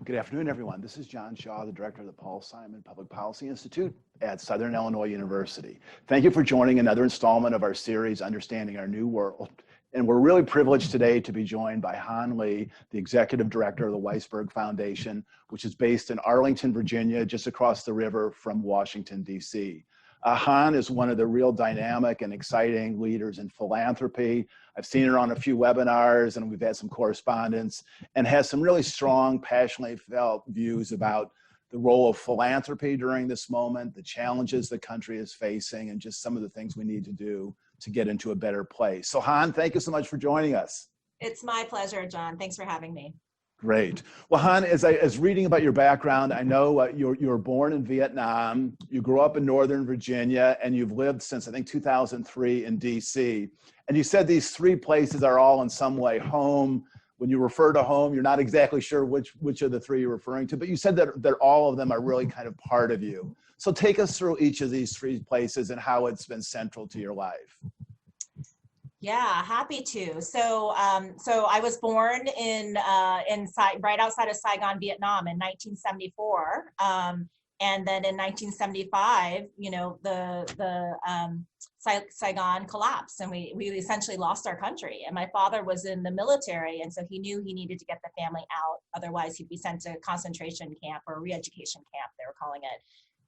Good afternoon, everyone. This is John Shaw, the director of the Paul Simon Public Policy Institute at Southern Illinois University. Thank you for joining another installment of our series, Understanding Our New World. And we're really privileged today to be joined by Han Lee, the executive director of the Weissberg Foundation, which is based in Arlington, Virginia, just across the river from Washington, D.C. Han is one of the real dynamic and exciting leaders in philanthropy. I've seen her on a few webinars and we've had some correspondence, and has some really strong, passionately felt views about the role of philanthropy during this moment, the challenges the country is facing, and just some of the things we need to do to get into a better place. So Han, thank you so much for joining us. It's my pleasure, John. Thanks for having me. Great. Well, Han, as reading about your background, I know you were born in Vietnam, you grew up in Northern Virginia, and you've lived since, I think, 2003 in DC. And you said these three places are all in some way home. When you refer to home, you're not exactly sure which of the three you're referring to, but you said that all of them are really kind of part of you. So take us through each of these three places and how it's been central to your life. Yeah, happy to. So I was born right outside of Saigon, Vietnam in 1974. And then in 1975, you know, the Saigon collapsed and we essentially lost our country. And my father was in the military, and so he knew he needed to get the family out. Otherwise, he'd be sent to a concentration camp or a re-education camp, they were calling it.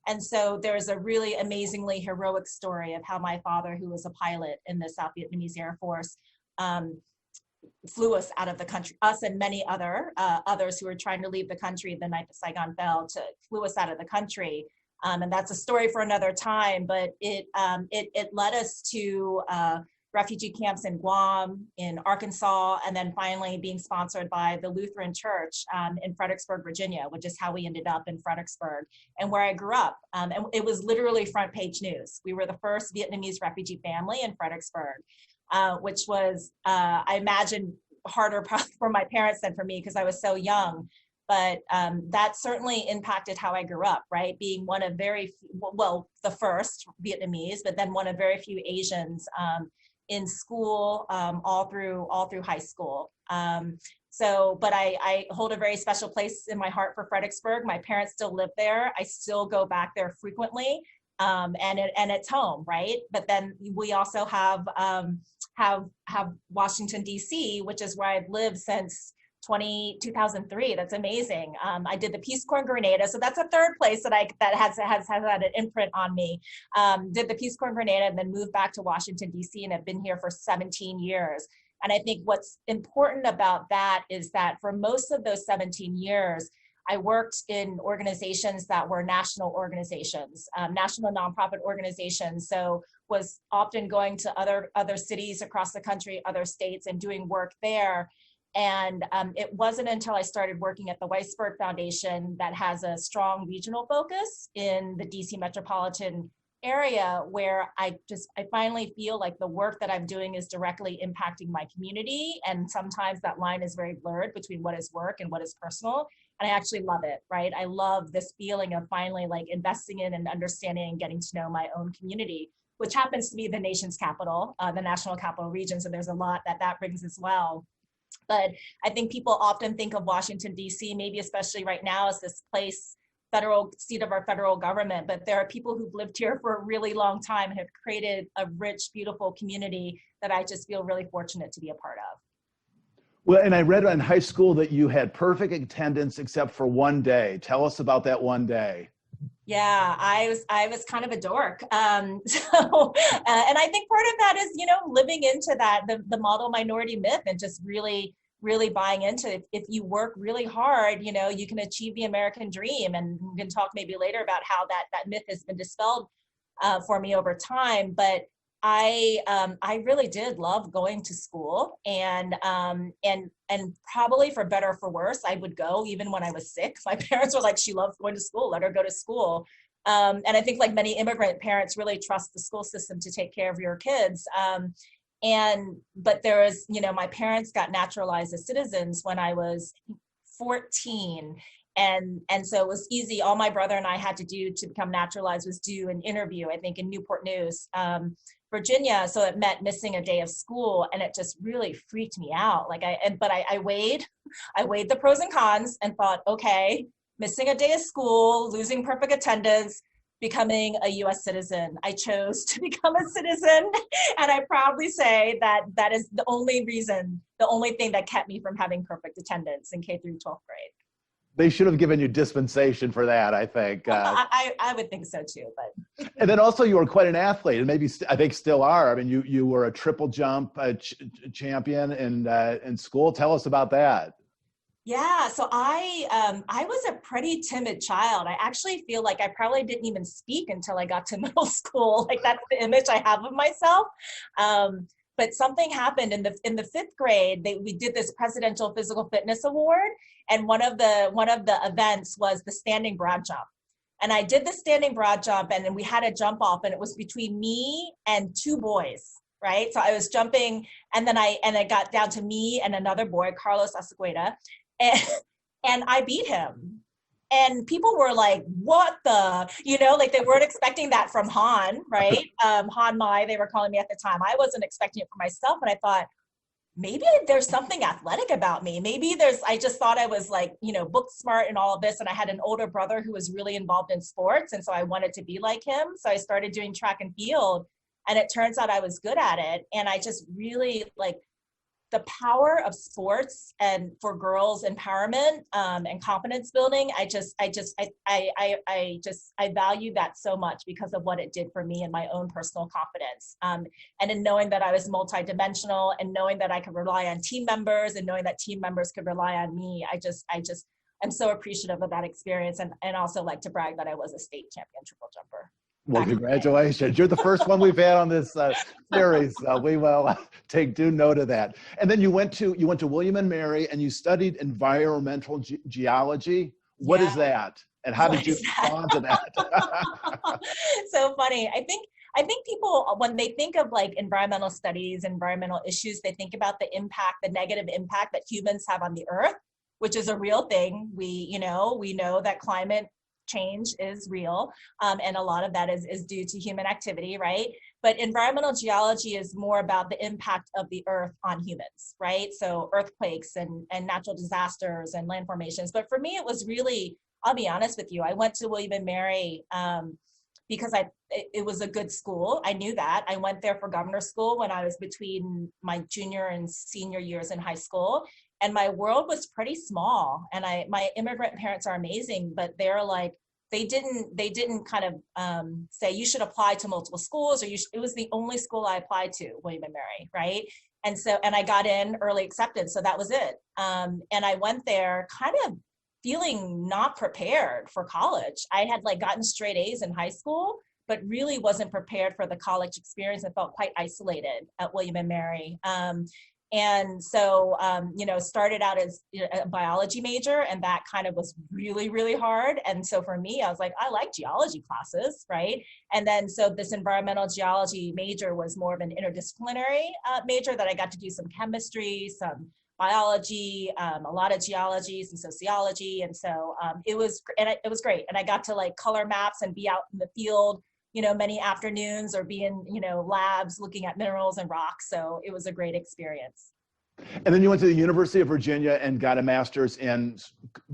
And so there's a really amazingly heroic story of how my father, who was a pilot in the South Vietnamese Air Force, flew us out of the country, us and many others who were trying to leave the country the night that Saigon fell, flew us out of the country. And that's a story for another time, but it led us to refugee camps in Guam, in Arkansas, and then finally being sponsored by the Lutheran Church in Fredericksburg, Virginia, which is how we ended up in Fredericksburg and where I grew up. And it was literally front page news. We were the first Vietnamese refugee family in Fredericksburg, which was, I imagine, harder for my parents than for me because I was so young. But that certainly impacted how I grew up, right? Being one of very, well, the first Vietnamese, but then one of very few Asians in school, all through high school. But I hold a very special place in my heart for Fredericksburg. My parents still live there. I still go back there frequently, and it's home, right? But then we also have Washington, D.C., which is where I've lived since 2003. That's amazing. I did the Peace Corps in Grenada, so that's a third place that has had an imprint on me. Did the Peace Corps in Grenada and then moved back to Washington, D.C. and have been here for 17 years. And I think what's important about that is that for most of those 17 years, I worked in organizations that were national organizations, national nonprofit organizations. So was often going to other cities across the country, other states, and doing work there. And it wasn't until I started working at the Weissberg Foundation that has a strong regional focus in the DC metropolitan area where I finally feel like the work that I'm doing is directly impacting my community. And sometimes that line is very blurred between what is work and what is personal. And I actually love it, right? I love this feeling of finally like investing in and understanding and getting to know my own community, which happens to be the nation's capital, the National Capital Region. So there's a lot that brings as well. But I think people often think of Washington, D.C., maybe especially right now, as this place, federal seat of our federal government. But there are people who've lived here for a really long time and have created a rich, beautiful community that I just feel really fortunate to be a part of. Well, and I read in high school that you had perfect attendance except for one day. Tell us about that one day. Yeah, I was kind of a dork. And I think part of that is, you know, living into that, the model minority myth, and just really buying into if you work really hard, you know, you can achieve the American dream. And we can talk maybe later about how that myth has been dispelled for me over time. But I really did love going to school, and probably for better or for worse, I would go even when I was sick. My parents were like, she loves going to school, let her go to school. And I think like many immigrant parents really trust the school system to take care of your kids. But there was, you know, my parents got naturalized as citizens when I was 14. And so it was easy. All my brother and I had to do to become naturalized was do an interview, I think in Newport News, Virginia. So it meant missing a day of school, and it just really freaked me out. Like I weighed the pros and cons and thought, okay, missing a day of school, losing perfect attendance, becoming a US citizen. I chose to become a citizen. And I proudly say that that is the only thing that kept me from having perfect attendance in K through 12th grade. They should have given you dispensation for that, I think. I would think so too, but. And then also you were quite an athlete, and maybe I think still are. I mean, you were a triple jump champion in school. Tell us about that. Yeah, so I was a pretty timid child. I actually feel like I probably didn't even speak until I got to middle school. Like that's the image I have of myself. But something happened in the fifth grade. We did this Presidential Physical Fitness Award, and one of the events was the standing broad jump. And I did the standing broad jump, and then we had a jump off, and it was between me and two boys, right? So I was jumping, and then I got down to me and another boy, Carlos Acegueda, and I beat him. And people were like, what the, like they weren't expecting that from Han, right? Han Mai, they were calling me at the time. I wasn't expecting it for myself. And I thought, maybe there's something athletic about me. I just thought I was like, book smart and all of this. And I had an older brother who was really involved in sports. And so I wanted to be like him. So I started doing track and field, and it turns out I was good at it. And I just really the power of sports and for girls empowerment and confidence building. I value that so much because of what it did for me and my own personal confidence. And in knowing that I was multidimensional, and knowing that I could rely on team members, and knowing that team members could rely on me, I'm so appreciative of that experience, and also like to brag that I was a state champion triple jumper. Well, congratulations. You're the first one we've had on this series. We will take due note of that. And then you went to William and Mary, and you studied environmental geology. What is that? And how did you respond to that? So funny. I think people, when they think of like environmental studies, environmental issues, they think about the negative impact that humans have on the earth, which is a real thing. We know that climate change is real, and a lot of that is due to human activity, right? But environmental geology is more about the impact of the earth on humans, right? So earthquakes and natural disasters and land formations. But for me, it was really, I'll be honest with you, I went to William and Mary because it was a good school. I knew that. I went there for governor school when I was between my junior and senior years in high school. And my world was pretty small. And my immigrant parents are amazing, but they're like, they didn't kind of say you should apply to multiple schools, or it was the only school I applied to, William and Mary, right? And I got in early acceptance, so that was it. And I went there kind of feeling not prepared for college. I had gotten straight A's in high school, but really wasn't prepared for the college experience and felt quite isolated at William and Mary. And so, started out as a biology major, and that kind of was really, really hard. And so for me, I was like, I like geology classes, right? And then, so this environmental geology major was more of an interdisciplinary major that I got to do some chemistry, some biology, a lot of geology, some sociology. And so it was great. And I got to color maps and be out in the field, many afternoons, or be in, labs looking at minerals and rocks. So it was a great experience. And then you went to the University of Virginia and got a master's in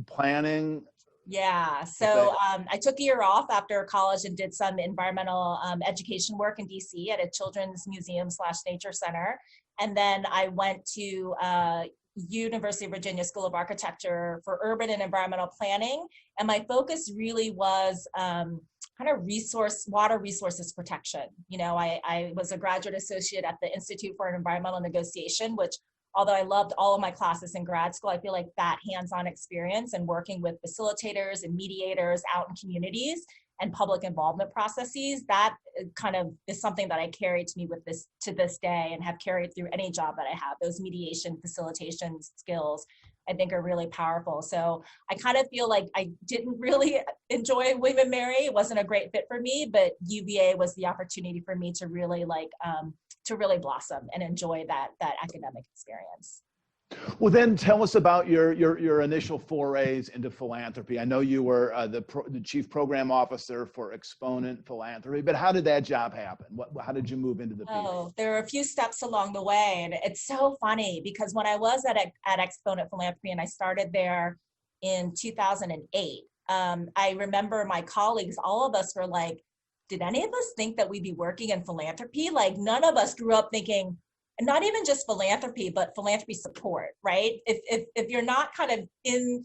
planning. Yeah. So I took a year off after college and did some environmental education work in DC at a children's museum / nature center. And then I went to University of Virginia School of Architecture for urban and environmental planning. And my focus really was kind of water resources protection. I was a graduate associate at the Institute for Environmental Negotiation, which, although I loved all of my classes in grad school, I feel like that hands-on experience and working with facilitators and mediators out in communities and public involvement processes, that kind of is something that I carry to this day, and have carried through any job that I have. Those mediation, facilitation skills, I think, are really powerful. So I kind of feel like I didn't really enjoy William and Mary. It wasn't a great fit for me, but UVA was the opportunity for me to really blossom and enjoy that academic experience. Well, then tell us about your initial forays into philanthropy. I know you were the chief program officer for Exponent Philanthropy, but how did that job happen? How did you move into the piece? Oh, there are a few steps along the way. And it's so funny because when I was at Exponent Philanthropy and I started there in 2008, I remember my colleagues, all of us were like, did any of us think that we'd be working in philanthropy? Like none of us grew up thinking, and not even just philanthropy, but philanthropy support, right? If you're not kind of in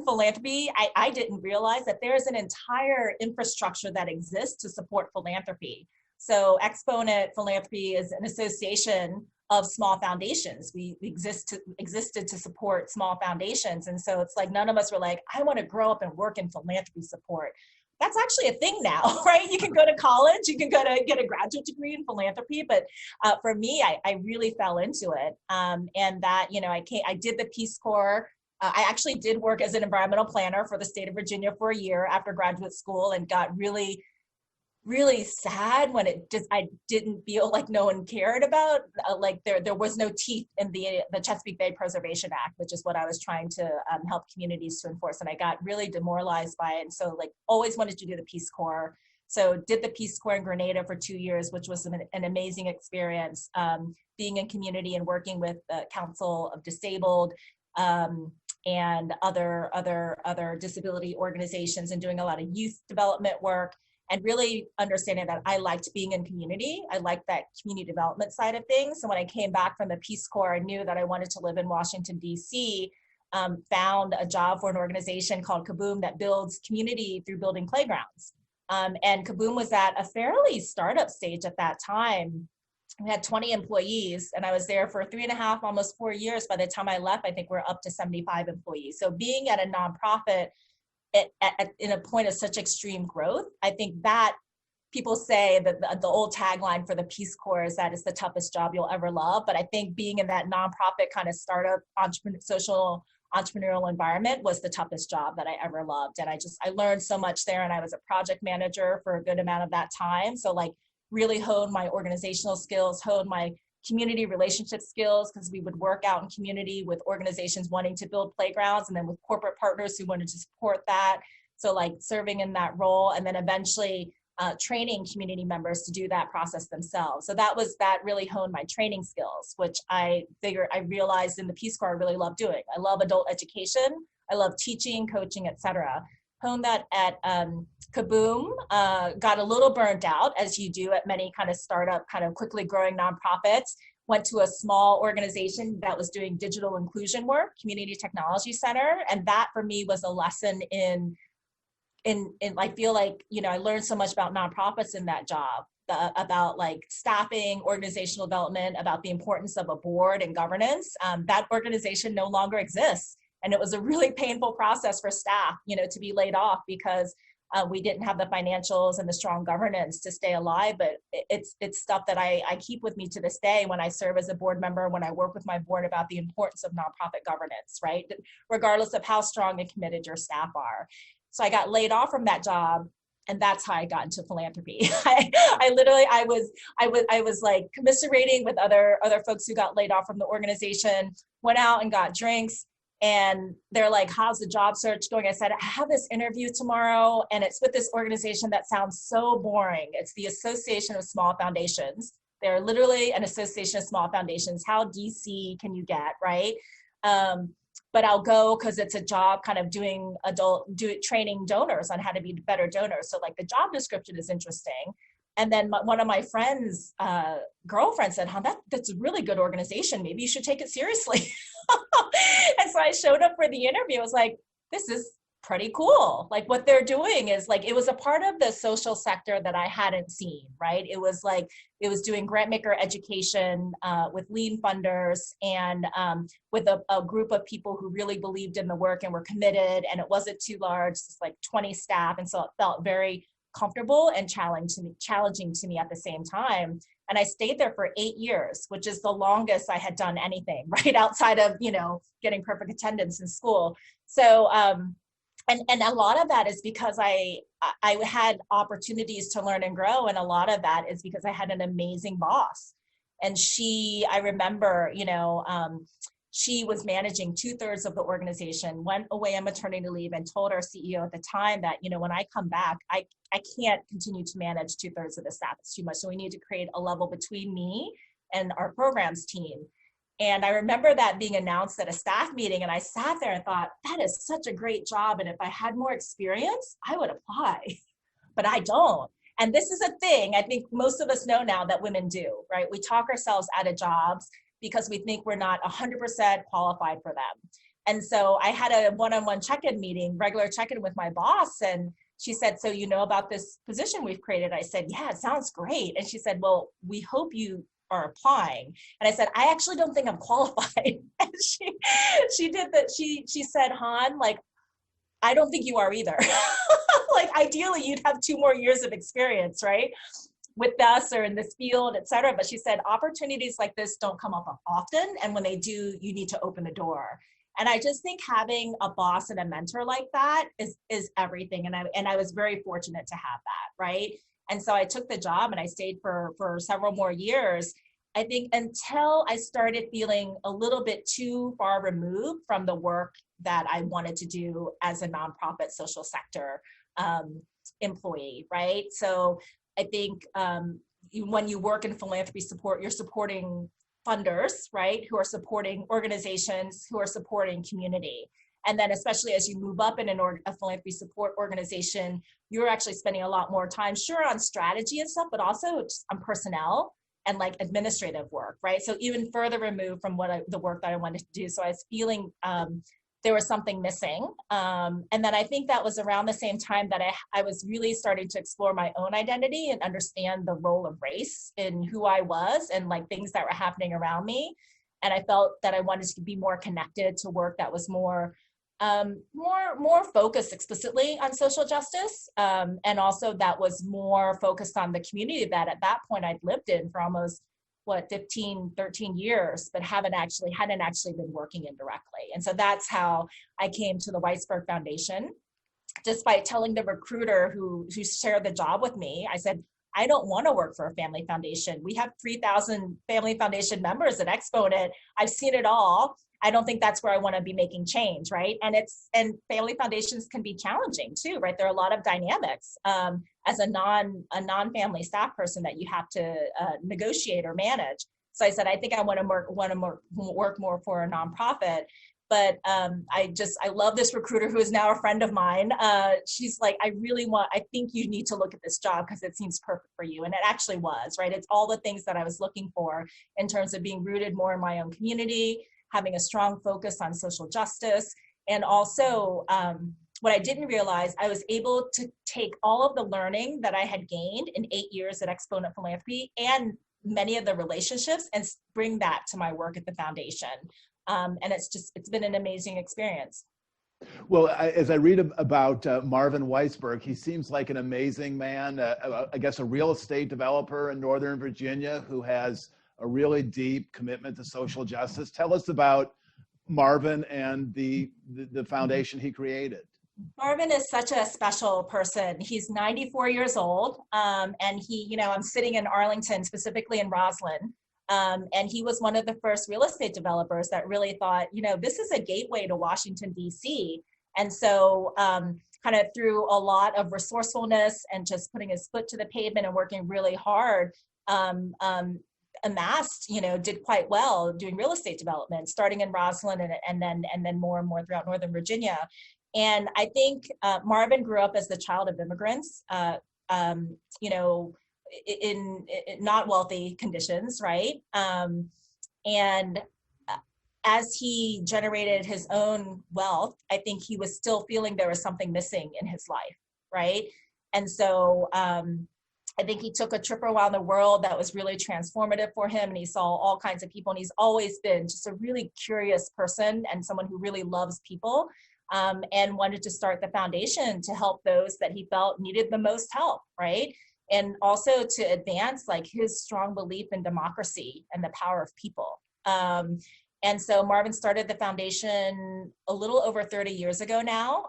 philanthropy, I didn't realize that there's an entire infrastructure that exists to support philanthropy. So Exponent Philanthropy is an association of small foundations. We existed to support small foundations. And so it's like none of us were like, I want to grow up and work in philanthropy support. That's actually a thing now, right? You can go to college, you can go to get a graduate degree in philanthropy, but for me, I really fell into it. And that, I did the Peace Corps. I actually did work as an environmental planner for the state of Virginia for a year after graduate school and got really, really sad when I didn't feel like no one cared about, like there was no teeth in the Chesapeake Bay Preservation Act, which is what I was trying to help communities to enforce. And I got really demoralized by it. And so like always wanted to do the Peace Corps. So did the Peace Corps in Grenada for 2 years, which was an amazing experience, being in community and working with the Council of Disabled and other disability organizations and doing a lot of youth development work. And really understanding that I liked being in community. I liked that community development side of things. So when I came back from the Peace Corps, I knew that I wanted to live in Washington, D.C., found a job for an organization called Kaboom that builds community through building playgrounds. And Kaboom was at a fairly startup stage at that time. We had 20 employees and I was there for 3.5, almost 4 years. By the time I left, I think we're up to 75 employees. So being at a nonprofit in a point of such extreme growth, I think that people say that the old tagline for the Peace Corps is that it's the toughest job you'll ever love. But I think being in that nonprofit kind of startup social entrepreneurial environment was the toughest job that I ever loved. And I learned so much there. And I was a project manager for a good amount of that time. So like really honed my organizational skills, honed my community relationship skills, because we would work out in community with organizations wanting to build playgrounds and then with corporate partners who wanted to support that. So like serving in that role and then eventually training community members to do that process themselves. So that really honed my training skills, which I realized in the Peace Corps I really love doing. I love adult education. I love teaching, coaching, etc. Honed that at Kaboom, got a little burnt out, as you do at many kind of startup, kind of quickly growing nonprofits. Went to a small organization that was doing digital inclusion work, Community Technology Center. And that for me was a lesson in I feel like, I learned so much about nonprofits in that job, about like staffing, organizational development, about the importance of a board and governance. That organization no longer exists. And it was a really painful process for staff, to be laid off because we didn't have the financials and the strong governance to stay alive. But it's stuff that I keep with me to this day when I serve as a board member, when I work with my board about the importance of nonprofit governance, right? Regardless of how strong and committed your staff are. So I got laid off from that job. And that's how I got into philanthropy. I was like commiserating with other folks who got laid off from the organization, went out and got drinks. And they're like, how's the job search going? I said, I have this interview tomorrow and it's with this organization that sounds so boring. It's the Association of Small Foundations. They're literally an association of small foundations. How DC can you get, right? But I'll go because it's a job kind of training donors on how to be better donors. So like the job description is interesting. And then one of my friends' girlfriend said, that's a really good organization. Maybe you should take it seriously. And so I showed up for the interview. I was like, this is pretty cool. Like what they're doing is like, it was a part of the social sector that I hadn't seen, right? It was doing grant maker education with lean funders and with a group of people who really believed in the work and were committed, and it wasn't too large, just like 20 staff. And so it felt very comfortable and challenging to me at the same time. And I stayed there for 8 years, which is the longest I had done anything, right? Outside of, getting perfect attendance in school. So, and a lot of that is because I had opportunities to learn and grow. And a lot of that is because I had an amazing boss. And I remember, she was managing 2/3 of the organization, went away on maternity leave, and told our CEO at the time that, when I come back, I can't continue to manage 2/3 of the staff. It's too much. So we need to create a level between me and our programs team. And I remember that being announced at a staff meeting, and I sat there and thought, that is such a great job. And if I had more experience, I would apply, but I don't. And this is a thing I think most of us know now that women do, right? We talk ourselves out of jobs because we think we're not 100% qualified for them. And so I had a one-on-one check-in meeting, regular check-in with my boss. And she said, so you know about this position we've created? I said, yeah, it sounds great. And she said, well, we hope you are applying. And I said, I actually don't think I'm qualified. And she did that. She said, Han, like, I don't think you are either. Like, ideally, you'd have 2 more years of experience, right? With us or in this field, et cetera. But she said, opportunities like this don't come up often. And when they do, you need to open the door. And I just think having a boss and a mentor like that is everything. And I was very fortunate to have that, right? And so I took the job and I stayed for several more years, I think, until I started feeling a little bit too far removed from the work that I wanted to do as a nonprofit social sector employee, right? So I think when you work in philanthropy support, you're supporting funders, right, who are supporting organizations, who are supporting community. And then especially as you move up in a philanthropy support organization, you're actually spending a lot more time, sure, on strategy and stuff, but also just on personnel and like administrative work, right? So even further removed from the work that I wanted to do. So I was feeling there was something missing. And then I think that was around the same time that I was really starting to explore my own identity and understand the role of race in who I was and like things that were happening around me. And I felt that I wanted to be more connected to work that was more focused explicitly on social justice, and also that was more focused on the community that at that point I'd lived in for almost 13 years, but hadn't actually been working in directly. And so that's how I came to the Weissberg Foundation. Despite telling the recruiter who shared the job with me, I said, I don't want to work for a family foundation. We have 3,000 family foundation members at Exponent. I've seen it all. I don't think that's where I want to be making change, right? And family foundations can be challenging too, right? There are a lot of dynamics as a non-family staff person that you have to negotiate or manage. So I said, I think I want to work more for a nonprofit. But I love this recruiter who is now a friend of mine. She's like, I think you need to look at this job because it seems perfect for you. And it actually was, right? It's all the things that I was looking for in terms of being rooted more in my own community, having a strong focus on social justice. And also what I didn't realize, I was able to take all of the learning that I had gained in 8 years at Exponent Philanthropy and many of the relationships and bring that to my work at the foundation. And it's been an amazing experience. Well, as I read about Marvin Weissberg, he seems like an amazing man, I guess a real estate developer in Northern Virginia who has a really deep commitment to social justice. Tell us about Marvin and the foundation he created. Marvin is such a special person. He's 94 years old, and he, I'm sitting in Arlington, specifically in Roslyn, and he was one of the first real estate developers that really thought, this is a gateway to Washington, D.C. And so kind of through a lot of resourcefulness and just putting his foot to the pavement and working really hard, amassed, did quite well doing real estate development, starting in Roslyn and then more and more throughout Northern Virginia. And I think Marvin grew up as the child of immigrants, in not wealthy conditions, right? And as he generated his own wealth, I think he was still feeling there was something missing in his life, right? And so I think he took a trip around the world that was really transformative for him, and he saw all kinds of people, and he's always been just a really curious person and someone who really loves people, and wanted to start the foundation to help those that he felt needed the most help, right? And also to advance like his strong belief in democracy and the power of people. And so Marvin started the foundation a little over 30 years ago now,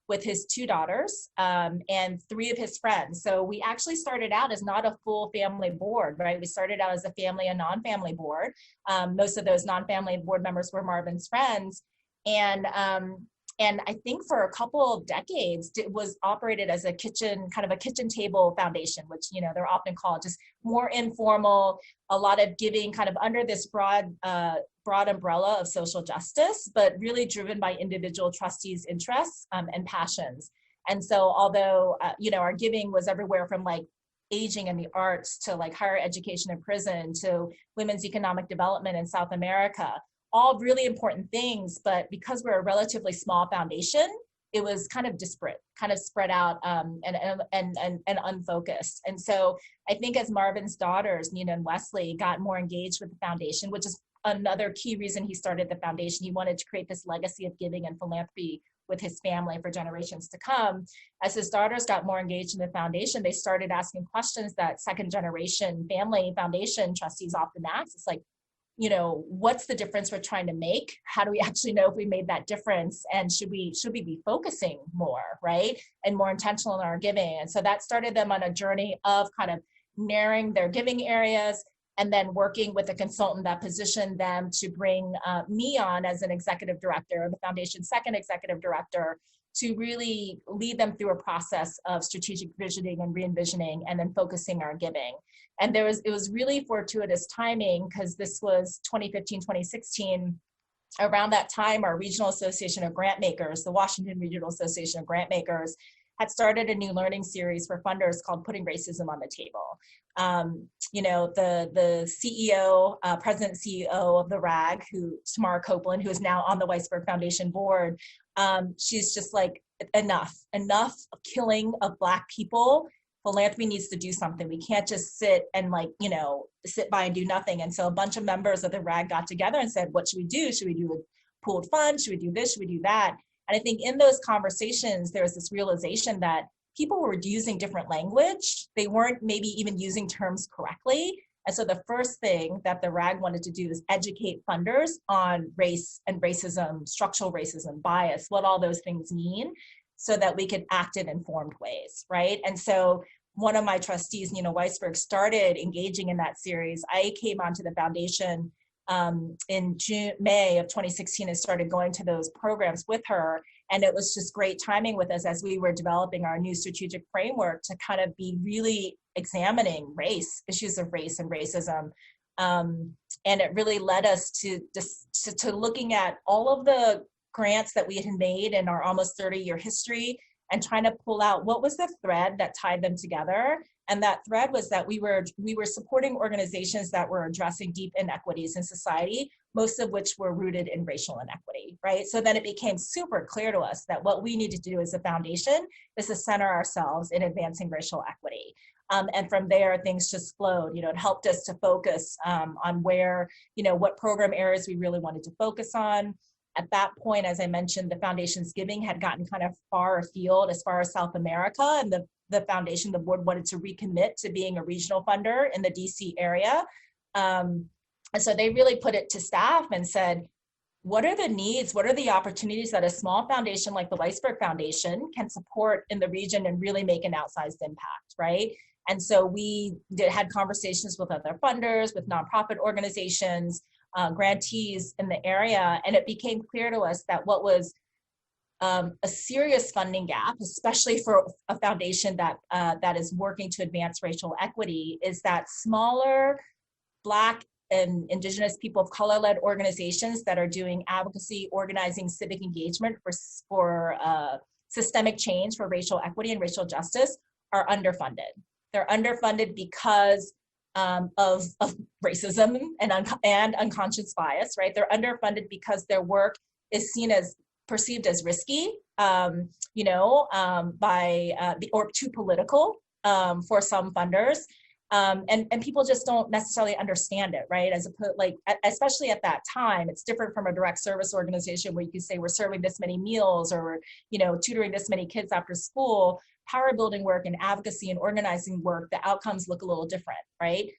with his 2 daughters and 3 of his friends. So we actually started out as not a full family board, right? We started out as a family and non-family board. Most of those non-family board members were Marvin's friends. And I think for a couple of decades, it was operated as a kitchen table foundation, which, you know, they're often called, just more informal, a lot of giving kind of under this broad umbrella of social justice, but really driven by individual trustees' interests and passions. And so although, you know, our giving was everywhere from like aging and the arts to like higher education and prison to women's economic development in South America, all really important things, but because we're a relatively small foundation, it was kind of disparate, kind of spread out and unfocused. And so I think as Marvin's daughters, Nina and Wesley, got more engaged with the foundation, which is another key reason he started the foundation. He wanted to create this legacy of giving and philanthropy with his family for generations to come. As his daughters got more engaged in the foundation, they started asking questions that second generation family foundation trustees often ask. It's like, you know, what's the difference we're trying to make? How do we actually know if we made that difference? And should we be focusing more, right? And more intentional in our giving. And so that started them on a journey of kind of narrowing their giving areas and then working with a consultant that positioned them to bring me on as an executive director, the foundation's second executive director, to really lead them through a process of strategic visioning and re-envisioning and then focusing our giving. And it was really fortuitous timing because this was 2015, 2016. Around that time, our Regional Association of Grant Makers, the Washington Regional Association of Grant Makers, had started a new learning series for funders called Putting Racism on the Table. You know, the CEO, president CEO of the RAG, Tamara Copeland, who is now on the Weissberg Foundation board, she's just like, enough of killing of Black people. Philanthropy needs to do something. We can't just sit and like, you know, sit by and do nothing. And so a bunch of members of the RAG got together and said, what should we do? Should we do a pooled fund? Should we do this? Should we do that? And I think in those conversations, there was this realization that people were using different language. They weren't maybe even using terms correctly. And so the first thing that the RAG wanted to do is educate funders on race and racism, structural racism, bias, what all those things mean, so that we could act in informed ways, right? And so one of my trustees, Nina Weissberg, started engaging in that series. I came onto the foundation in May of 2016 and started going to those programs with her. And it was just great timing with us as we were developing our new strategic framework to kind of be really examining issues of race and racism. And it really led us to looking at all of the grants that we had made in our almost 30-year history and trying to pull out what was the thread that tied them together. And that thread was that we were supporting organizations that were addressing deep inequities in society, most of which were rooted in racial inequity, right? So then it became super clear to us that what we needed to do as a foundation is to center ourselves in advancing racial equity. And from there, things just flowed. You know, it helped us to focus on where, you know, what program areas we really wanted to focus on. At that point, as I mentioned, the foundation's giving had gotten kind of far afield as far as South America, and the foundation, the board wanted to recommit to being a regional funder in the DC area. And so they really put it to staff and said, what are the needs? What are the opportunities that a small foundation like the Weissberg Foundation can support in the region and really make an outsized impact, right? And so we had conversations with other funders, with nonprofit organizations, grantees in the area, and it became clear to us that what was a serious funding gap, especially for a foundation that is working to advance racial equity, is that smaller Black and Indigenous people of color-led organizations that are doing advocacy, organizing, civic engagement for systemic change for racial equity and racial justice are underfunded. They're underfunded because of racism and unconscious bias, right? They're underfunded because their work is perceived as risky, or too political for some funders, and people just don't necessarily understand it, right? Especially at that time, it's different from a direct service organization where you can say we're serving this many meals or tutoring this many kids after school. Power building work and advocacy and organizing work, the outcomes look a little different, right?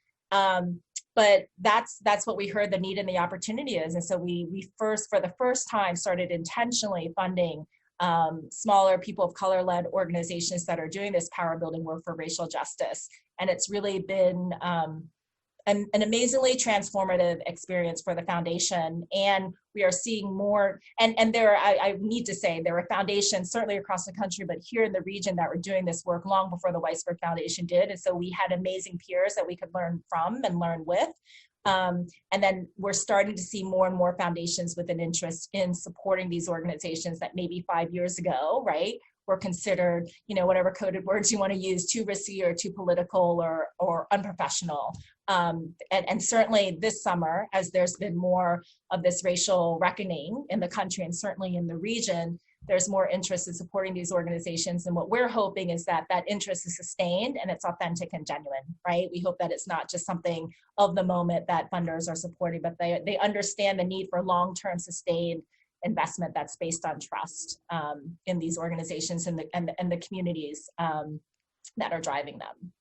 but that's what we heard the need and the opportunity is. And so we first, for the first time, started intentionally funding smaller people of color-led organizations that are doing this power building work for racial justice. And it's really been an amazingly transformative experience for the foundation. And we are seeing more, and there are, I need to say, there are foundations certainly across the country, but here in the region that were doing this work long before the Weissberg Foundation did. And so we had amazing peers that we could learn from and learn with. And then we're starting to see more and more foundations with an interest in supporting these organizations that maybe 5 years ago, right, were considered, whatever coded words you want to use, too risky or too political or unprofessional. And certainly this summer, as there's been more of this racial reckoning in the country and certainly in the region, there's more interest in supporting these organizations. And what we're hoping is that that interest is sustained and it's authentic and genuine, right? We hope that it's not just something of the moment that funders are supporting, but they understand the need for long-term sustained investment that's based on trust in these organizations and the communities that are driving them.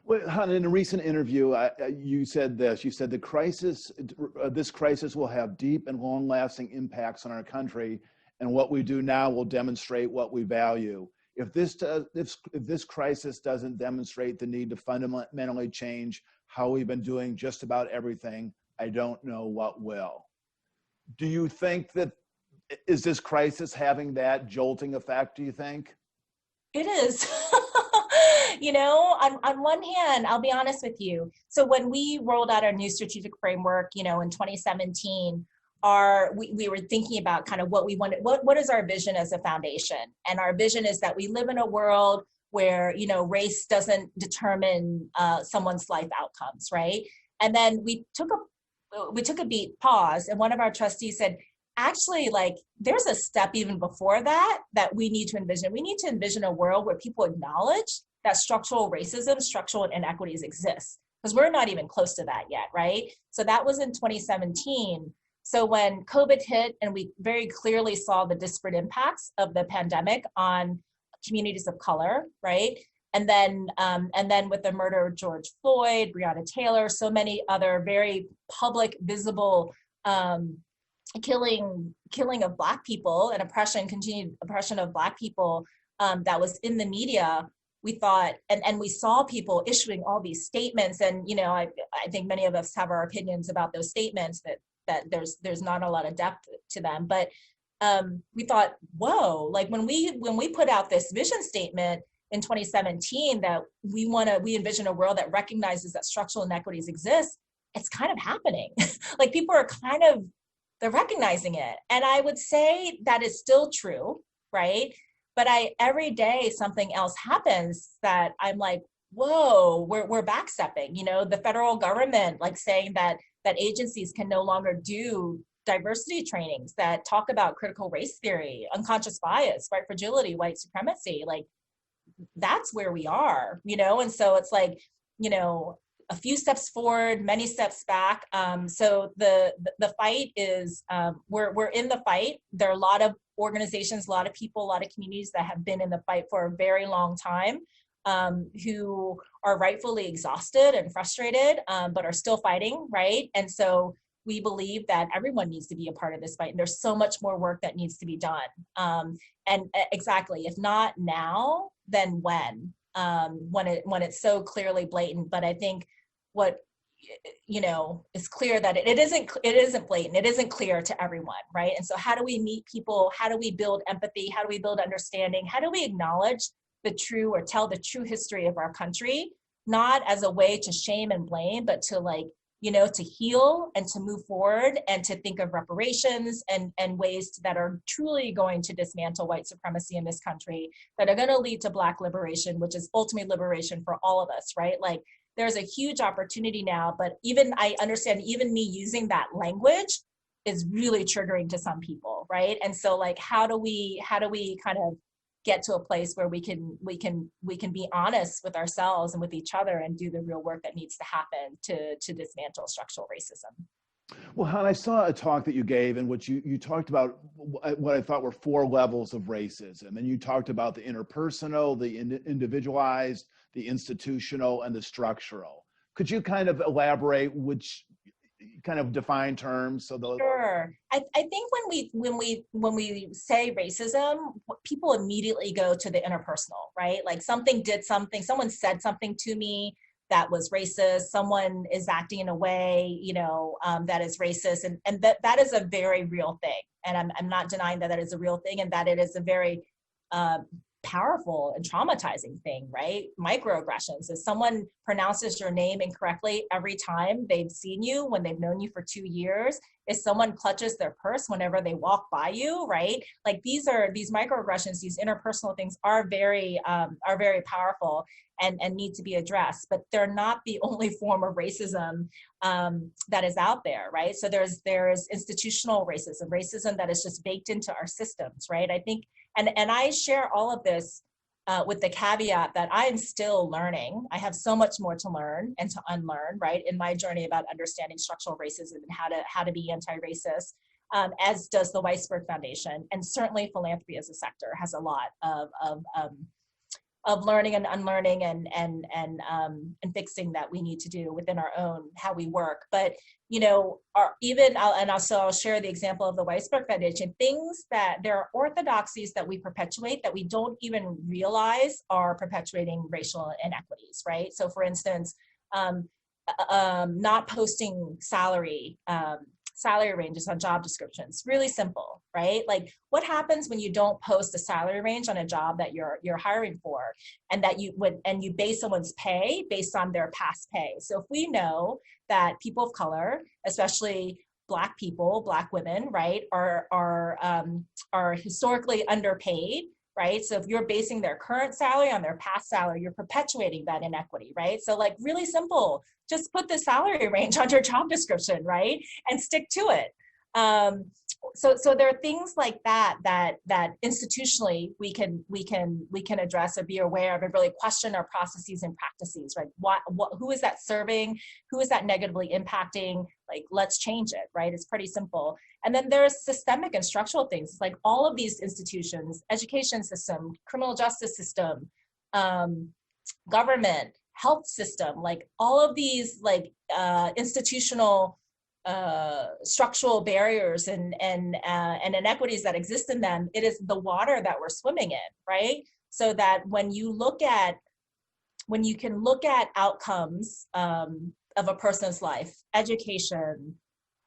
Well, Hanh, in a recent interview, you said this. You said this crisis will have deep and long-lasting impacts on our country, and what we do now will demonstrate what we value. If this crisis doesn't demonstrate the need to fundamentally change how we've been doing just about everything, I don't know what will. Do you think is this crisis having that jolting effect, do you think? It is. On one hand, I'll be honest with you. So when we rolled out our new strategic framework, in 2017, we were thinking about kind of what we wanted, what is our vision as a foundation? And our vision is that we live in a world where, race doesn't determine someone's life outcomes, right? And then we took a beat, pause, and one of our trustees said, actually, there's a step even before that we need to envision. We need to envision a world where people acknowledge that structural racism, structural inequities exist, because we're not even close to that yet, right? So that was in 2017. So when COVID hit and we very clearly saw the disparate impacts of the pandemic on communities of color, right? And then with the murder of George Floyd, Breonna Taylor, so many other very public, visible killing of Black people and continued oppression of Black people that was in the media, we thought, and we saw people issuing all these statements, and I think many of us have our opinions about those statements that there's not a lot of depth to them, but we thought, whoa, when we put out this vision statement in 2017 that we envision a world that recognizes that structural inequities exist, it's kind of happening. People are they're recognizing it. And I would say that is still true, right? But every day something else happens that I'm like, whoa, we're backstepping. The federal government saying that agencies can no longer do diversity trainings that talk about critical race theory, unconscious bias, white fragility, white supremacy. That's where we are, and so it's a few steps forward, many steps back. So the fight is, we're in the fight. There are a lot of organizations, a lot of people, a lot of communities that have been in the fight for a very long time, who are rightfully exhausted and frustrated, but are still fighting, right? And so we believe that everyone needs to be a part of this fight, and there's so much more work that needs to be done. And exactly, if not now, then when? When it's so clearly blatant. But I think what is clear that it isn't blatant, it isn't clear to everyone, right? And so how do we meet people? How do we build empathy? How do we build understanding? How do we acknowledge the true, or tell the true history of our country, not as a way to shame and blame, but to to heal and to move forward and to think of reparations and ways that are truly going to dismantle white supremacy in this country, that are going to lead to Black liberation, which is ultimate liberation for all of us, right? There's a huge opportunity now, but I understand even me using that language is really triggering to some people, right? And so how do we kind of get to a place where we can be honest with ourselves and with each other and do the real work that needs to happen to dismantle structural racism? Well, Hanh, I saw a talk that you gave in which you talked about what I thought were 4 levels of racism. And you talked about the interpersonal, the individualized, the institutional, and the structural. Could you kind of elaborate which kind of define terms so the Sure. I think when we say racism, people immediately go to the interpersonal, right? Like someone said something to me that was racist, someone is acting in a way, that is racist, and that is a very real thing. And I'm not denying that is a real thing, and that it is a very powerful and traumatizing thing, right? Microaggressions. If someone pronounces your name incorrectly every time they've seen you, when they've known you for 2 years, if someone clutches their purse whenever they walk by you, right? Like these microaggressions, these interpersonal things are very powerful and need to be addressed, but they're not the only form of racism that is out there, right? So there's institutional racism that is just baked into our systems, right? I think, and I share all of this with the caveat that I am still learning. I have so much more to learn and to unlearn, right, in my journey about understanding structural racism and how to be anti-racist, as does the Weissberg Foundation, and certainly philanthropy as a sector has a lot of learning and unlearning and fixing that we need to do within our own how we work. But I'll share the example of the Weissberg Foundation. There are orthodoxies that we perpetuate that we don't even realize are perpetuating racial inequities, right? So, for instance, not posting salary ranges on job descriptions. Really simple, right? Like, what happens when you don't post a salary range on a job that you're hiring for, and that you base someone's pay based on their past pay? So if we know that people of color, especially Black people, Black women, right, are historically underpaid, right? So if you're basing their current salary on their past salary, you're perpetuating that inequity, right? So, like, really simple, just put the salary range on your job description, right? And stick to it. So there are things like that institutionally we can address or be aware of, and really question our processes and practices, right? Who is that serving? Who is that negatively impacting? Like, let's change it, right? It's pretty simple. And then there's systemic and structural things, like all of these institutions, education system, criminal justice system, government, health system, like all of these institutional structural barriers and inequities that exist in them. It is the water that we're swimming in, right? So that when you can look at outcomes of a person's life, education,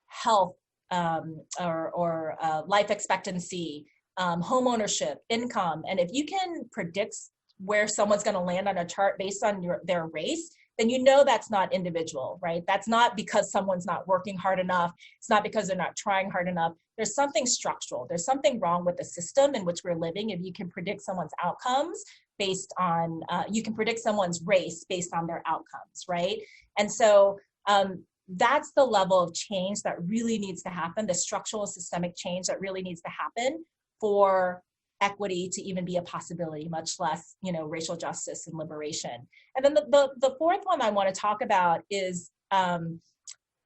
health, or life expectancy, home ownership, income, and if you can predict where someone's going to land on a chart based on their race, then you know that's not individual, right? That's not because someone's not working hard enough. It's not because they're not trying hard enough. There's something structural. There's something wrong with the system in which we're living. If you can predict someone's outcomes based on, you can predict someone's race based on their outcomes, right? And so that's the level of change that really needs to happen, the structural systemic change that really needs to happen for equity to even be a possibility, much less, racial justice and liberation. And then the fourth one I want to talk about is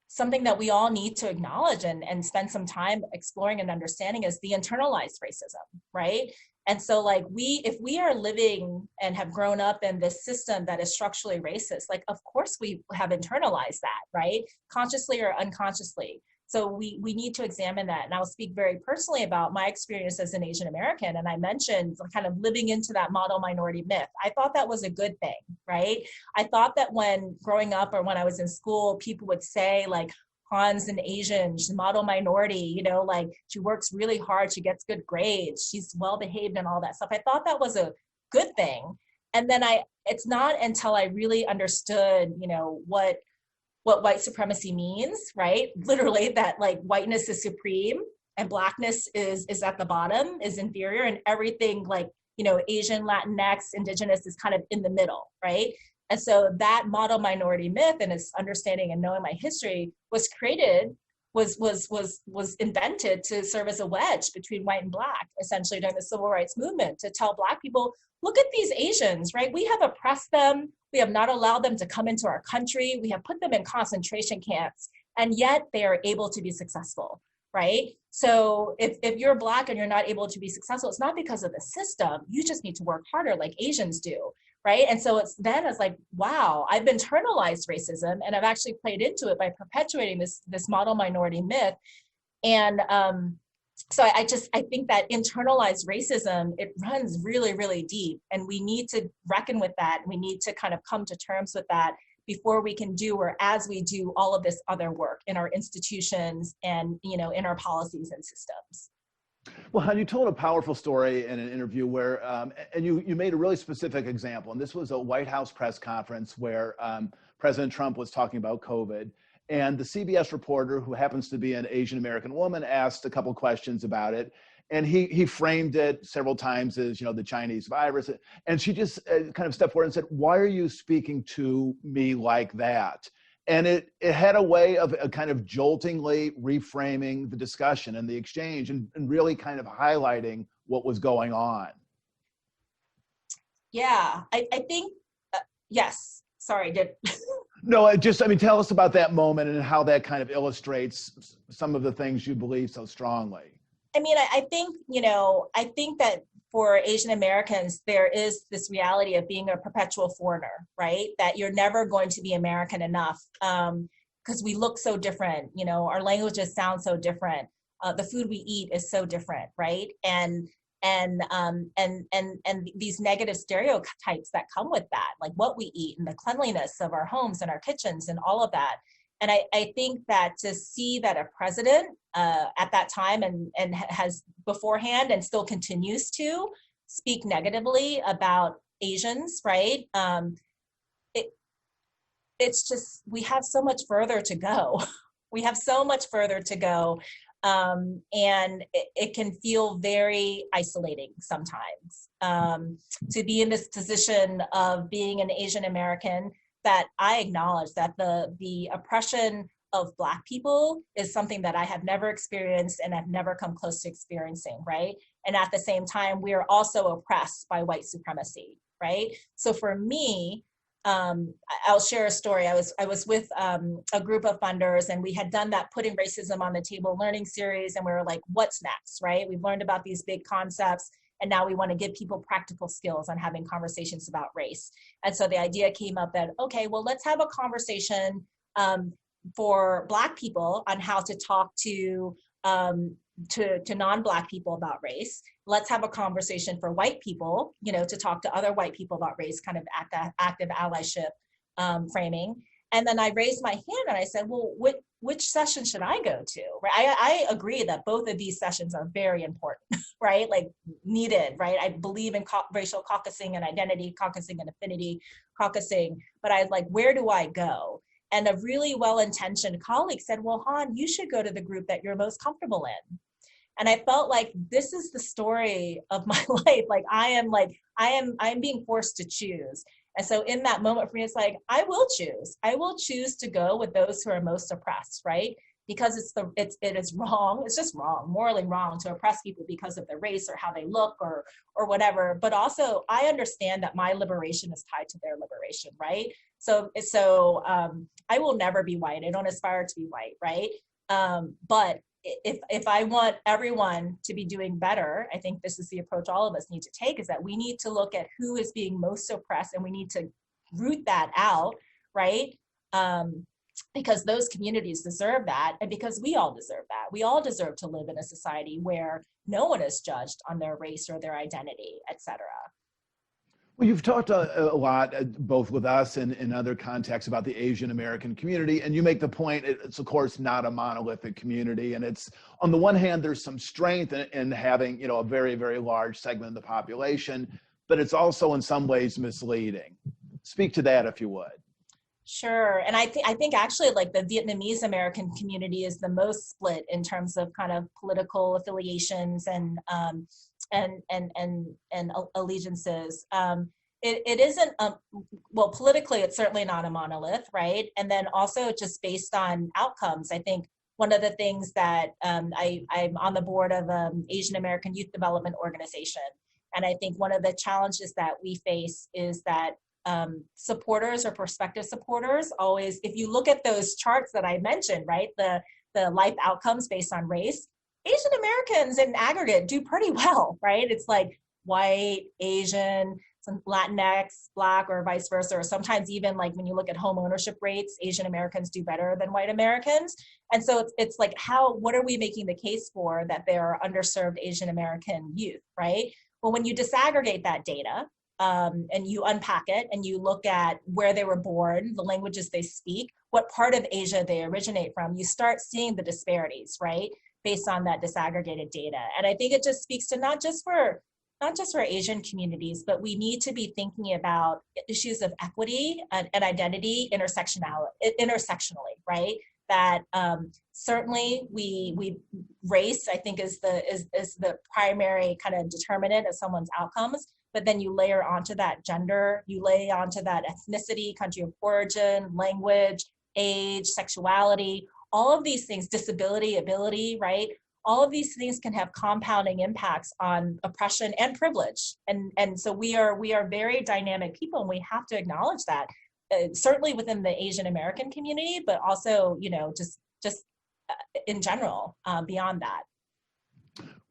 something that we all need to acknowledge and spend some time exploring and understanding, is the internalized racism, right? And so, like, if we are living and have grown up in this system that is structurally racist, like, of course we have internalized that, right? Consciously or unconsciously. So we need to examine that. And I'll speak very personally about my experience as an Asian American. And I mentioned kind of living into that model minority myth. I thought that was a good thing, right? I thought that when growing up or when I was in school, people would say, like, Hanhs an Asian, she's a model minority, like, she works really hard, she gets good grades, she's well behaved and all that stuff. I thought that was a good thing. And then it's not until I really understood, what white supremacy means, right? Literally, that, like, whiteness is supreme and Blackness is at the bottom, is inferior, and everything, like, Asian, Latinx, Indigenous is kind of in the middle, right? And so that model minority myth, and its understanding and knowing my history, was invented to serve as a wedge between white and Black, essentially during the civil rights movement, to tell Black people, look at these Asians, right? We have oppressed them. We have not allowed them to come into our country. We have put them in concentration camps, and yet they are able to be successful, right? So if you're Black and you're not able to be successful, it's not because of the system. You just need to work harder like Asians do, right? And so it's like, wow, I've internalized racism, and I've actually played into it by perpetuating this model minority myth. And so I think that internalized racism, it runs really, really deep, and we need to reckon with that. We need to kind of come to terms with that before we can do, or as we do all of this other work in our institutions and, you know, in our policies and systems. Well, Hanh, you told a powerful story in an interview where, and you made a really specific example, and this was a White House press conference where President Trump was talking about COVID, and the CBS reporter, who happens to be an Asian American woman, asked a couple questions about it, and he framed it several times as, you know, the Chinese virus, and she just kind of stepped forward and said, "Why are you speaking to me like that?" And it had a way of kind of joltingly reframing the discussion and the exchange, and really kind of highlighting what was going on. Yeah, I think, yes, sorry, No, I mean, tell us about that moment and how that kind of illustrates some of the things you believe so strongly. I mean, I think, you know, I think that for Asian Americans, there is this reality of being a perpetual foreigner, right? That you're never going to be American enough because we look so different, you know, our languages sound so different. The food we eat is so different, right? And these negative stereotypes that come with that, like what we eat and the cleanliness of our homes and our kitchens and all of that. And I think that to see that a president at that time and has beforehand and still continues to speak negatively about Asians, right? It's just, we have so much further to go. We have so much further to go. And it can feel very isolating sometimes to be in this position of being an Asian American, that I acknowledge that the oppression of Black people is something that I have never experienced and have never come close to experiencing, right? And at the same time, we are also oppressed by white supremacy, right? So for me, I'll share a story. I was with a group of funders, and we had done that Putting Racism on the Table learning series, and we were like, what's next, right? We've learned about these big concepts, and now we want to give people practical skills on having conversations about race. And so the idea came up that, okay, well, let's have a conversation for Black people on how to talk to non-Black people about race. Let's have a conversation for white people, you know, to talk to other white people about race, kind of active allyship framing. And then I raised my hand and I said, well, which session should I go to? Right? I agree that both of these sessions are very important, right? Like needed, right? I believe in racial caucusing and identity caucusing and affinity caucusing, but I was like, where do I go? And a really well-intentioned colleague said, well, Han, you should go to the group that you're most comfortable in. And I felt like this is the story of my life. Like I'm being forced to choose. And so in that moment for me, it's like, I will choose to go with those who are most oppressed, right? Because it is wrong. It's just wrong, morally wrong to oppress people because of their race or how they look or whatever. But also I understand that my liberation is tied to their liberation, right? So I will never be white. I don't aspire to be white, right? But if I want everyone to be doing better, I think this is the approach all of us need to take, is that we need to look at who is being most oppressed and we need to root that out, right? Because those communities deserve that, and because we all deserve that. We all deserve to live in a society where no one is judged on their race or their identity, et cetera. Well, you've talked a lot, both with us and in other contexts, about the Asian American community, and you make the point it's of course not a monolithic community, and it's, on the one hand, there's some strength in having, you know, a very, very large segment of the population, but it's also in some ways misleading. Speak to that if you would. Sure, and I think actually, like, the Vietnamese American community is the most split in terms of kind of political affiliations and allegiances. It isn't, well, politically, it's certainly not a monolith, right? And then also just based on outcomes, I think one of the things that I'm on the board of Asian American Youth Development Organization, and I think one of the challenges that we face is that supporters or prospective supporters always, if you look at those charts that I mentioned, right, the life outcomes based on race, Asian Americans in aggregate do pretty well, right? It's like white, Asian, some Latinx, Black, or vice versa, or sometimes even like when you look at home ownership rates, Asian Americans do better than white Americans. And so it's like, what are we making the case for that there are underserved Asian American youth, right? Well, when you disaggregate that data, and you unpack it and you look at where they were born, the languages they speak, what part of Asia they originate from, you start seeing the disparities, right? Based on that disaggregated data. And I think it just speaks to not just for Asian communities, but we need to be thinking about issues of equity and identity intersectionally, right? That certainly we race, I think, is the primary kind of determinant of someone's outcomes. But then you layer onto that gender, you lay onto that ethnicity, country of origin, language, age, sexuality, all of these things, disability, ability, right? All of these things can have compounding impacts on oppression and privilege. And so we are very dynamic people, and we have to acknowledge that, certainly within the Asian American community, but also, just in general, beyond that.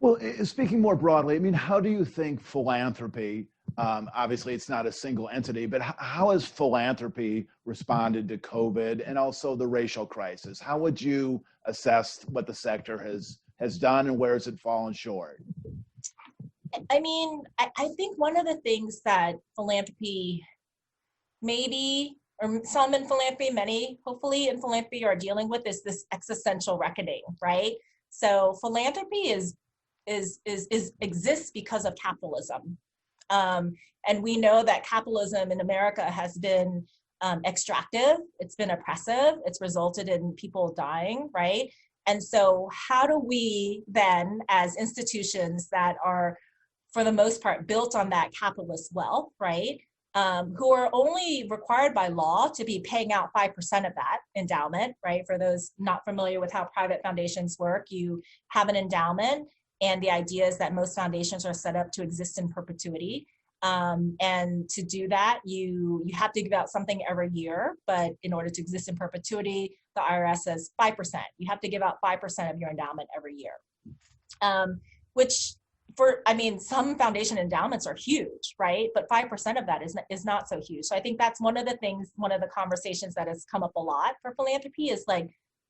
Well, speaking more broadly, I mean, how do you think philanthropy, obviously it's not a single entity, but how has philanthropy responded to COVID and also the racial crisis? How would you assess what the sector has done, and where has it fallen short? I mean, I think one of the things that philanthropy maybe, or some in philanthropy, many hopefully in philanthropy are dealing with, is this existential reckoning, right? So philanthropy exists because of capitalism. And we know that capitalism in America has been extractive, it's been oppressive, it's resulted in people dying, right? And so how do we then, as institutions that are, for the most part, built on that capitalist wealth, right? Who are only required by law to be paying out 5% of that endowment, right? For those not familiar with how private foundations work, you have an endowment, and the idea is that most foundations are set up to exist in perpetuity. And to do that, you have to give out something every year, but in order to exist in perpetuity, the IRS says 5%. You have to give out 5% of your endowment every year, which some foundation endowments are huge, right? But 5% of that is not so huge. So I think that's one of the conversations that has come up a lot for philanthropy is like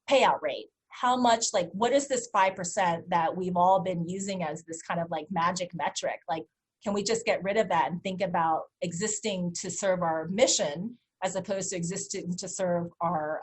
payout rate. How much, like, what is this 5% that we've all been using as this kind of like magic metric? Like, can we just get rid of that and think about existing to serve our mission as opposed to existing to serve our,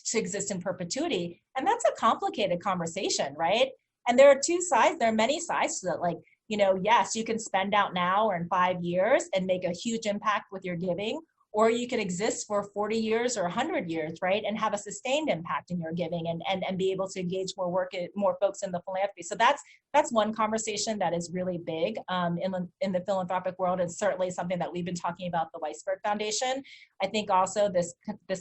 to exist in perpetuity? And that's a complicated conversation, right? And there are two sides, there are many sides to it. Like, yes, you can spend out now or in 5 years and make a huge impact with your giving, or you can exist for 40 years or 100 years, right? And have a sustained impact in your giving and be able to engage more folks in the philanthropy. So that's one conversation that is really big in the philanthropic world, and certainly something that we've been talking about the Weissberg Foundation. I think also this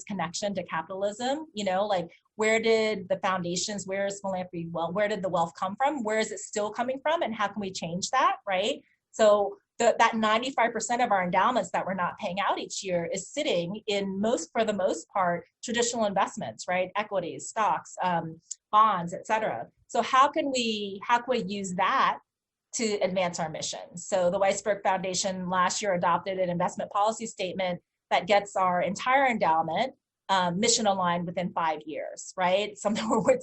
connection to capitalism, like, where did the foundations, where is philanthropy, where did the wealth come from? Where is it still coming from? And how can we change that, right? So that 95% of our endowments that we're not paying out each year is sitting in for the most part, traditional investments, right? Equities, stocks, bonds, et cetera. So how can we use that to advance our mission? So the Weissberg Foundation last year adopted an investment policy statement that gets our entire endowment mission aligned within 5 years, right? Something where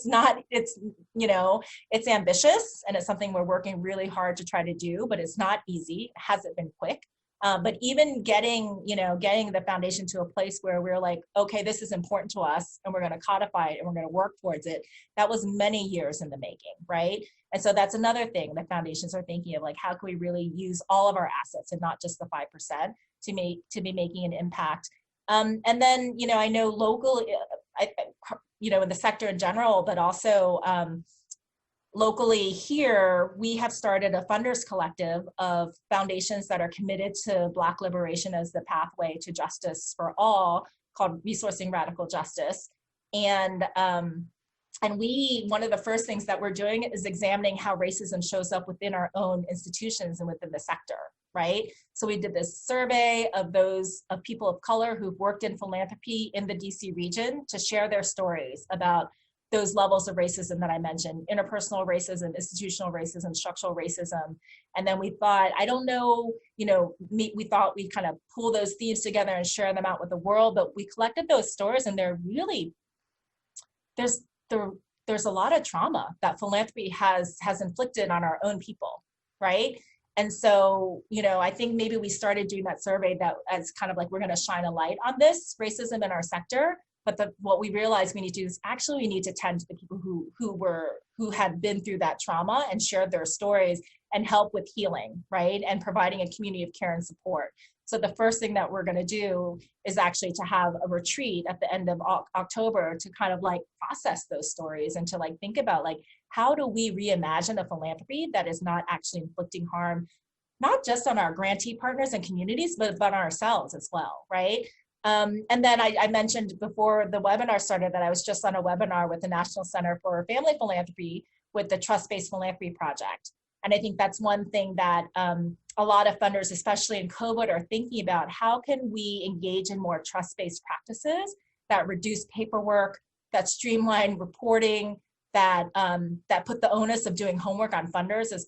it's ambitious, and it's something we're working really hard to try to do, but it's not easy. It hasn't been quick. But even getting the foundation to a place where we're like, okay, this is important to us, and we're going to codify it, and we're going to work towards it. That was many years in the making, right? And so that's another thing that foundations are thinking of, like, how can we really use all of our assets and not just the 5% to be making an impact. And then, I know locally, in the sector in general, but also locally here, we have started a funders collective of foundations that are committed to Black liberation as the pathway to justice for all, called Resourcing Radical Justice. And one of the first things that we're doing is examining how racism shows up within our own institutions and within the sector, right? So we did this survey of people of color who've worked in philanthropy in the DC region to share their stories about those levels of racism that I mentioned: interpersonal racism, institutional racism, structural racism. And then we thought, I don't know, we thought we'd kind of pull those themes together and share them out with the world, but we collected those stories, and they're really, there's a lot of trauma that philanthropy has inflicted on our own people, right? And so, I think maybe we started doing that survey that as kind of like, we're going to shine a light on this racism in our sector. But what we realized we need to do is actually we need to tend to the people who had been through that trauma and shared their stories and help with healing, right? And providing a community of care and support. So the first thing that we're going to do is actually to have a retreat at the end of October to kind of like process those stories and to like think about like, how do we reimagine a philanthropy that is not actually inflicting harm, not just on our grantee partners and communities, but on ourselves as well, right? And then I mentioned before the webinar started that I was just on a webinar with the National Center for Family Philanthropy with the Trust-Based Philanthropy Project. And I think that's one thing that a lot of funders, especially in COVID, are thinking about. How can we engage in more trust-based practices that reduce paperwork, that streamline reporting, that put the onus of doing homework on funders as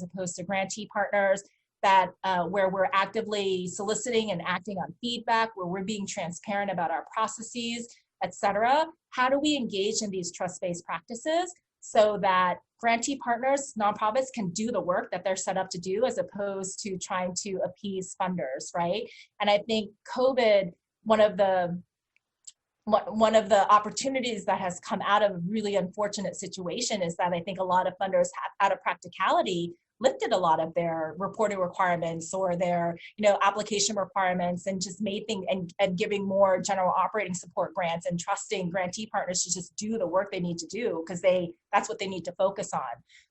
opposed to grantee partners, that where we're actively soliciting and acting on feedback, where we're being transparent about our processes, et cetera. How do we engage in these trust-based practices so that grantee partners, nonprofits, can do the work that they're set up to do as opposed to trying to appease funders, right? And I think COVID, one of the opportunities that has come out of a really unfortunate situation is that I think a lot of funders have, out of practicality, lifted a lot of their reporting requirements or their application requirements and just made things and giving more general operating support grants and trusting grantee partners to just do the work they need to do because that's what they need to focus on.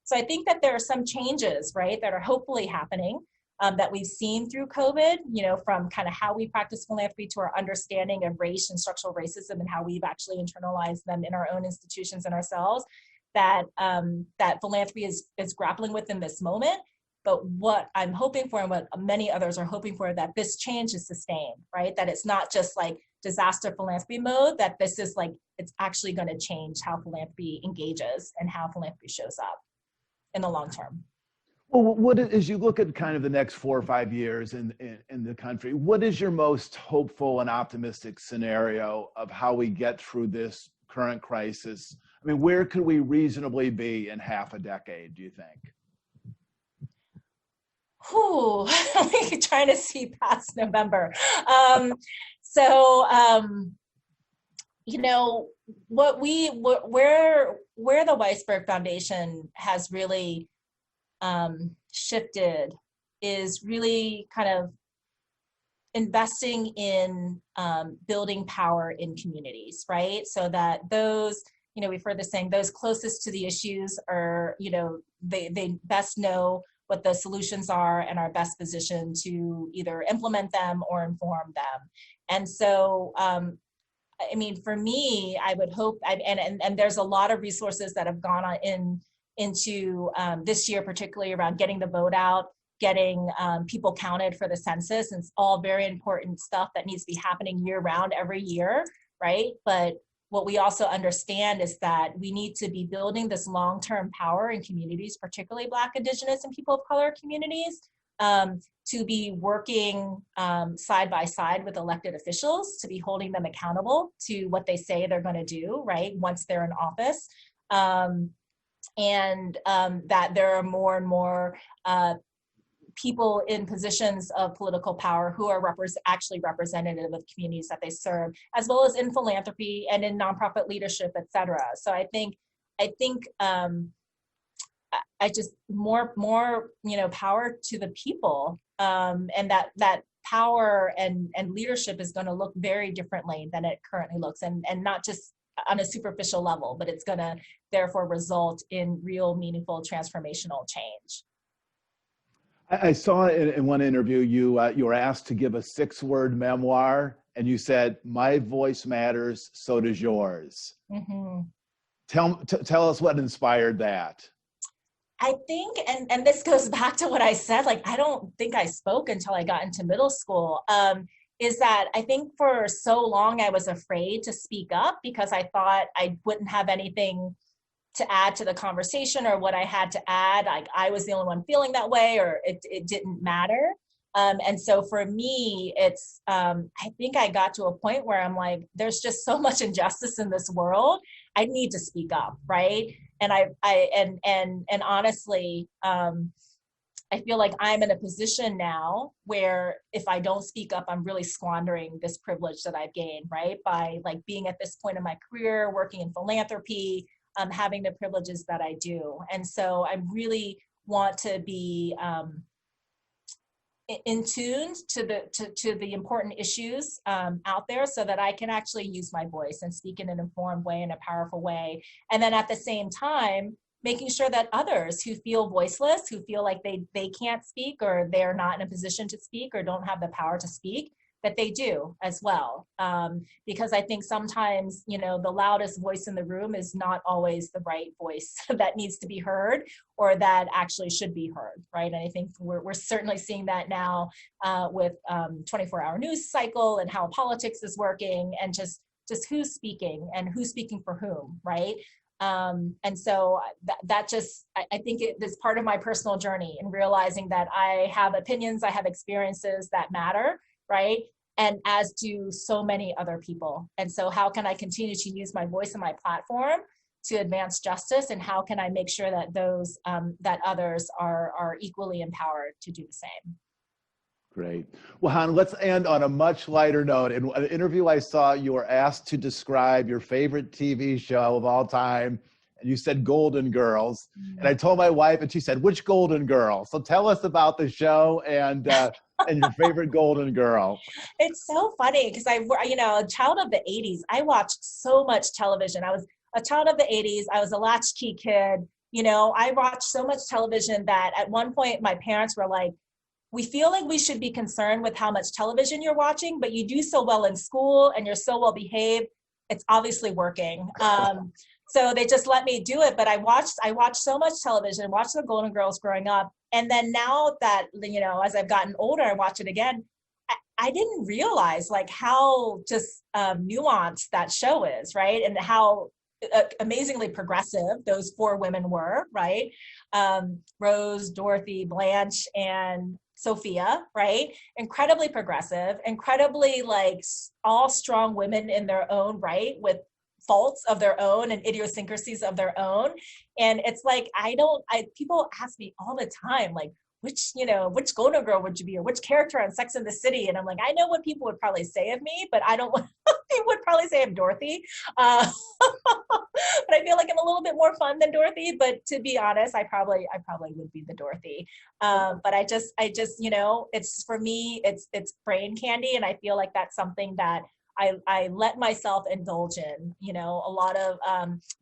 So I think that there are some changes, right, that are hopefully happening that we've seen through COVID, from kind of how we practice philanthropy to our understanding of race and structural racism and how we've actually internalized them in our own institutions and ourselves. That philanthropy is grappling with in this moment. But what I'm hoping for and what many others are hoping for, that this change is sustained, right? That it's not just like disaster philanthropy mode, that this is like, it's actually going to change how philanthropy engages and how philanthropy shows up in the long term. Well, as you look at kind of the next 4 or 5 years in the country, what is your most hopeful and optimistic scenario of how we get through this current crisis? I mean, where could we reasonably be in half a decade, do you think? We're trying to see past November. Where the Weissberg Foundation has really shifted is really kind of investing in building power in communities, right? So that those, we've heard the saying, those closest to the issues are, they best know what the solutions are and are best positioned to either implement them or inform them. And so, I mean, for me, I would hope, and there's a lot of resources that have gone on into this year, particularly around getting the vote out, getting people counted for the census. And it's all very important stuff that needs to be happening year round every year, right? But what we also understand is that we need to be building this long-term power in communities, particularly Black, Indigenous, and people of color communities, to be working side by side with elected officials, to be holding them accountable to what they say they're going to do, right, once they're in office. That there are more and more people in positions of political power who are actually representative of communities that they serve, as well as in philanthropy and in nonprofit leadership, et cetera. So I think I just more power to the people, and that power and leadership is going to look very differently than it currently looks, and not just on a superficial level, but it's going to therefore result in real, meaningful, transformational change. I saw in one interview you were asked to give a 6-word memoir, and you said, "My voice matters, so does yours." Mm-hmm. Tell us what inspired that. I think, and this goes back to what I said, like, I don't think I spoke until I got into middle school. is that I think for so long I was afraid to speak up because I thought I wouldn't have anything to add to the conversation, or what I had to add, like I was the only one feeling that way, or it didn't matter. And so for me, it's, I think I got to a point where I'm like, there's just so much injustice in this world. I need to speak up, right? And and honestly, I feel like I'm in a position now where if I don't speak up, I'm really squandering this privilege that I've gained, right? By like being at this point in my career, working in philanthropy, having the privileges that I do. And so I really want to be in tune to the important issues out there, so that I can actually use my voice and speak in an informed way, in a powerful way. And then at the same time, making sure that others who feel voiceless, who feel like they can't speak, or they're not in a position to speak, or don't have the power to speak, that they do as well. Because I think sometimes, you know, the loudest voice in the room is not always the right voice that needs to be heard, or that actually should be heard, right? And I think we're certainly seeing that now with 24-hour news cycle and how politics is working, and just who's speaking and who's speaking for whom, right? And so that just, I think it is part of my personal journey in realizing that I have opinions, I have experiences that matter, right? And as do so many other people. And so how can I continue to use my voice and my platform to advance justice? And how can I make sure that those, that others are equally empowered to do the same? Great. Well, Han, let's end on a much lighter note. In an interview I saw, you were asked to describe your favorite TV show of all time, and you said Golden Girls. And I told my wife, and she said, "Which Golden Girl?" So tell us about the show and your favorite Golden Girl. It's so funny because you know, a child of the 80s, I watched so much television. I was a child of the 80s. I was a latchkey kid. You know, I watched so much television that at one point my parents were like, "We feel like we should be concerned with how much television you're watching, but you do so well in school and you're so well behaved. It's obviously working." So they just let me do it. But I watched so much television, watched the Golden Girls growing up. And then now that, you know, as I've gotten older, I watch it again. I didn't realize like how just nuanced that show is, right? And how amazingly progressive those four women were, right? Rose, Dorothy, Blanche, and Sophia, right? Incredibly progressive, incredibly like all strong women in their own right, with faults of their own and idiosyncrasies of their own. And it's like, people ask me all the time, like, which Golden Girl would you be, or which character on Sex and the City? And I'm like, I know what people would probably say of me, but I don't want, they would probably say I'm Dorothy. But I feel like I'm a little bit more fun than Dorothy, but to be honest, I probably would be the Dorothy. But I just, you know, it's, for me, it's brain candy. And I feel like that's something that I let myself indulge in, you know, a lot of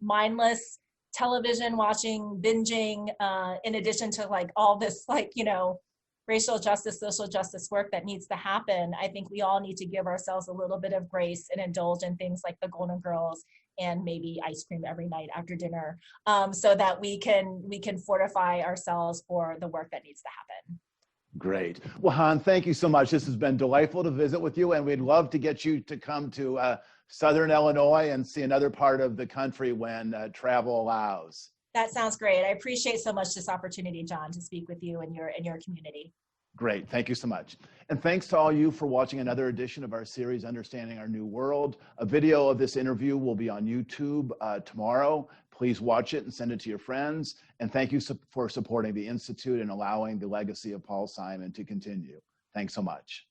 mindless television watching, binging, in addition to like all this, like, you know, racial justice, social justice work that needs to happen. I think we all need to give ourselves a little bit of grace and indulge in things like the Golden Girls and maybe ice cream every night after dinner, so that we can fortify ourselves for the work that needs to happen. Great. Well, Han, thank you so much. This has been delightful to visit with you, and we'd love to get you to come to Southern Illinois and see another part of the country when travel allows. That sounds great. I appreciate so much this opportunity, John, to speak with you and your community. Great. Thank you so much. And thanks to all you for watching another edition of our series, Understanding Our New World. A video of this interview will be on YouTube tomorrow. Please watch it and send it to your friends. And thank you for supporting the Institute and allowing the legacy of Paul Simon to continue. Thanks so much.